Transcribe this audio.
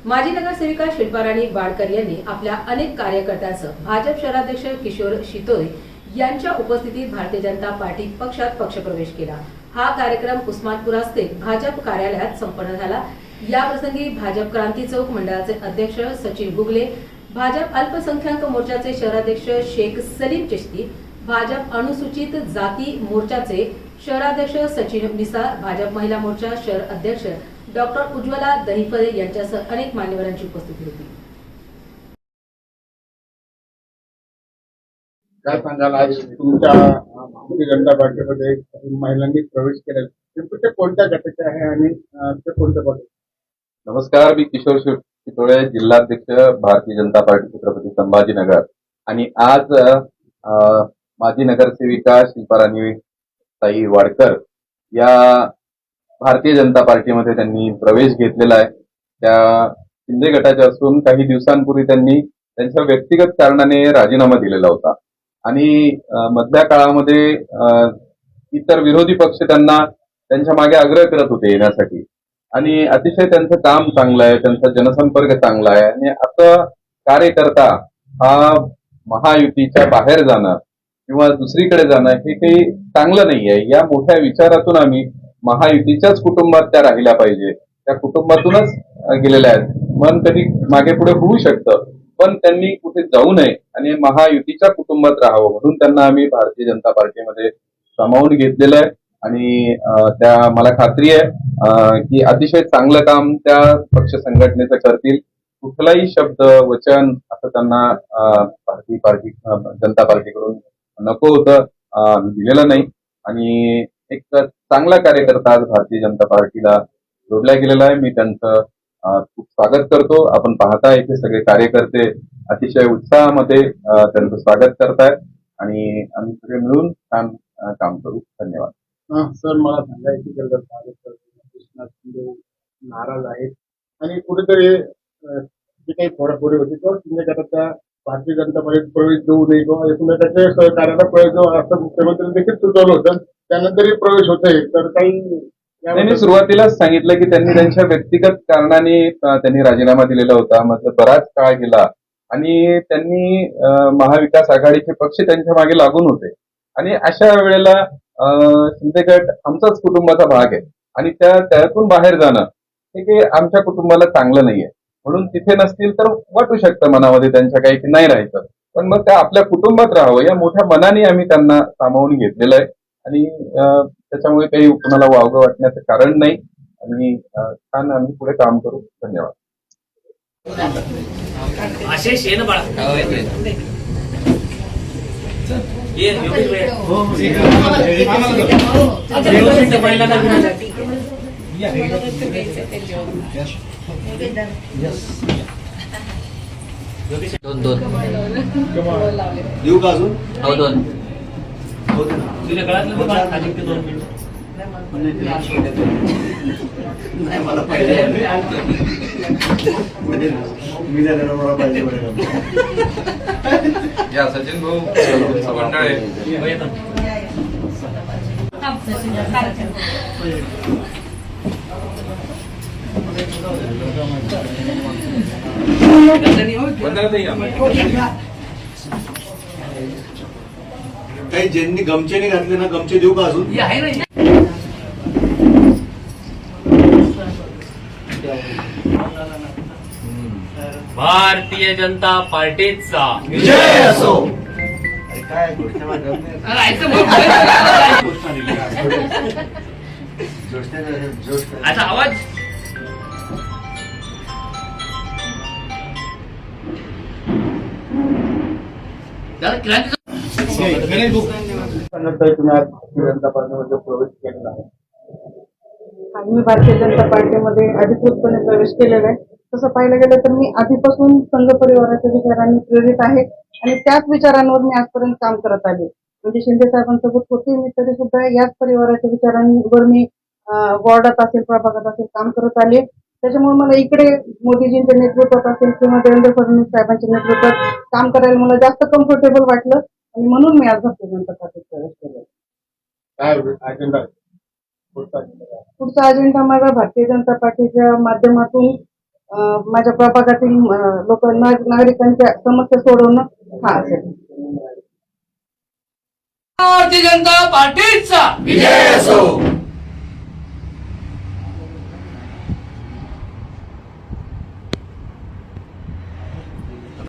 माजी नगरसेविका शिल्पाराणी वाडकर यांनी आपल्या अनेक कार्यकर्त्यांसह भाजप शहराध्यक्ष किशोर शितोळे यांच्या उपस्थितीत भारतीय जनता पार्टी पक्षात पक्षप्रवेश केला। हा कार्यक्रम उस्मानपुरास्थित भाजप कार्यालयात संपन्न झाला। याप्रसंगी भाजप क्रांती चौक मंडळाचे अध्यक्ष सचिन गुगले, भाजप अल्पसंख्याक मोर्चाचे शहराध्यक्ष शेख सलीम चिश्ती, भाजप अनुसूचित जाती मोर्चाचे शहराध्यक्ष सचिन मिसाळ, भाजप महिला मोर्चा शहर अध्यक्ष डॉक्टर उज्ज्वला दहिफळे यांच्यासह अनेक मान्यवरांची उपस्थिती होती। काय सांगाल, आज तुमच्या भारतीय जनता पार्टीमध्ये महिलांनी प्रवेश केला, ते कोणत्या गटाचे आहे आणि ते कोणत्या पक्षाचे? नमस्कार, मी किशोर शितोळे, जिल्हाध्यक्ष भारतीय जनता पार्टी छत्रपती संभाजीनगर। आणि आज माजी नगरसेविका शिल्पाराणी ताई वाडकर या भारतीय जनता पार्टीमध्ये त्यांनी प्रवेश घेतलेला आहे। त्या शिंदे गटाचे असून काही दिवसांपूर्वी त्यांनी त्यांच्या व्यक्तिगत कारणाने राजीनामा दिलेला होता आणि मधल्या काळामध्ये इतर विरोधी पक्ष त्यांच्या मागे आग्रह करत होते येण्यासाठी आणि अतिशय त्यांचं काम चांगलं आहे, त्यांचा जनसंपर्क चांगला आहे आणि असं कार्यकर्ता हा महायुतीच्या बाहेर जाणं किंवा दुसरीकडे जाणं हे काही चांगलं नाहीये। या मोठ्या विचारातून आम्ही महायुतीच्याच कुटुंबात त्या राहिल्या पाहिजे, त्या कुटुंबातूनच गेलेल्या आहेत। मन कधी मागे पुढे होऊ शकतं, पण त्यांनी कुठे जाऊ नये आणि महायुतीच्या कुटुंबात राहावं म्हणून त्यांना आम्ही भारतीय जनता पार्टीमध्ये सामावून घेतलेलं आहे आणि त्या मला खात्री आहे की अतिशय चांगलं काम त्या पक्ष संघटनेचं करतील। कुठलाही शब्द वचन असं त्यांना भारतीय जनता पार्टीकडून नको होतं, दिलेलं नाही आणि एक चांगला कार्यकर्ता आज भारतीय जनता पार्टीला जोडला गेलेला आहे। मी त्यांचं खूप स्वागत करतो। आपण पाहता इथे सगळे कार्यकर्ते अतिशय उत्साहामध्ये त्यांचं स्वागत करतायत आणि आम्ही सगळे मिळून छान काम करू। धन्यवाद। सर, मला सांगायचं की कार्यकर्ते नाराज आहेत आणि कुठेतरी जी काही फोडाफोडी होती तो शिंदे गटाच्या भारतीय जनता पार्टीत प्रवेश देऊ नये किंवा एकमेकांच्या सहकार्याला प्रवेश देऊ असं मुख्यमंत्र्यांनी देखील सुचवलं होतं, त्यानंतरही प्रवेश होतोय। तर काही मी सुरुवातीलाच सांगितलं की त्यांनी त्यांच्या व्यक्तिगत कारणाने त्यांनी राजीनामा दिलेला होता, मतलब बराच काळ गेला आणि त्यांनी महाविकास आघाडीचे पक्ष त्यांच्या मागे लागून होते आणि अशा वेळेला शिंदे गट आमचाच कुटुंबाचा भाग आहे आणि त्यातून बाहेर जाणं हे काही आमच्या कुटुंबाला चांगलं नाहीये। म्हणून तिथे नसतील तर वाटू शकतं मनामध्ये त्यांच्या काही की नाही राहायचं, पण मग त्या आपल्या कुटुंबात राहावं या मोठ्या मनाने आम्ही त्यांना सामावून घेतलेलं आहे आणि त्याच्यामुळे काही कुणाला वावगं वाटण्याचं कारण नाही आणि छान आम्ही पुढे काम करू। धन्यवाद। दोन देऊ का अजून? हो, दोन तुझ्या गळ्यातलं खाली ते 2 मिनिट मला पाहिजे मी झालेला मला पाहिजे या सचिन भाऊ मंडळे काही ज्यांनी गमचे घातले ना, गमचे देऊ का अजून? भारतीय जनता पार्टीचा विजय असो। काय आता आवाज तुम्ही आज भारतीय जनता पार्टीमध्ये प्रवेश केलेला आहे। मी भारतीय जनता पार्टीमध्ये अधिकृतपणे प्रवेश केलेला आहे। तसं पाहायला गेलं तर मी आधीपासून संघ परिवाराच्या विचारांनी प्रेरित आहे आणि त्याच विचारांवर मी आजपर्यंत काम करत आले। म्हणजे शिंदे साहेबांसोबत होते मी तरी सुद्धा याच परिवाराच्या विचारांवर मी वॉर्डात असेल प्रभागात असेल काम करत आले। त्याच्यामुळे मला इकडे मोदीजींच्या नेतृत्वात असेल किंवा देवेंद्र फडणवीस साहेबांच्या नेतृत्वात काम करायला मला जास्त कम्फर्टेबल वाटलं आणि म्हणून मी आज भारतीय जनता पार्टीत प्रवेश केला। काय अजेंडा पुढचा अजेंडा माझा भारतीय जनता पार्टीच्या माध्यमातून माझ्या प्रभागातील लोक नागरिकांच्या समस्या सोडवणं हा असेल. भारतीय जनता पार्टीचा विजय असो.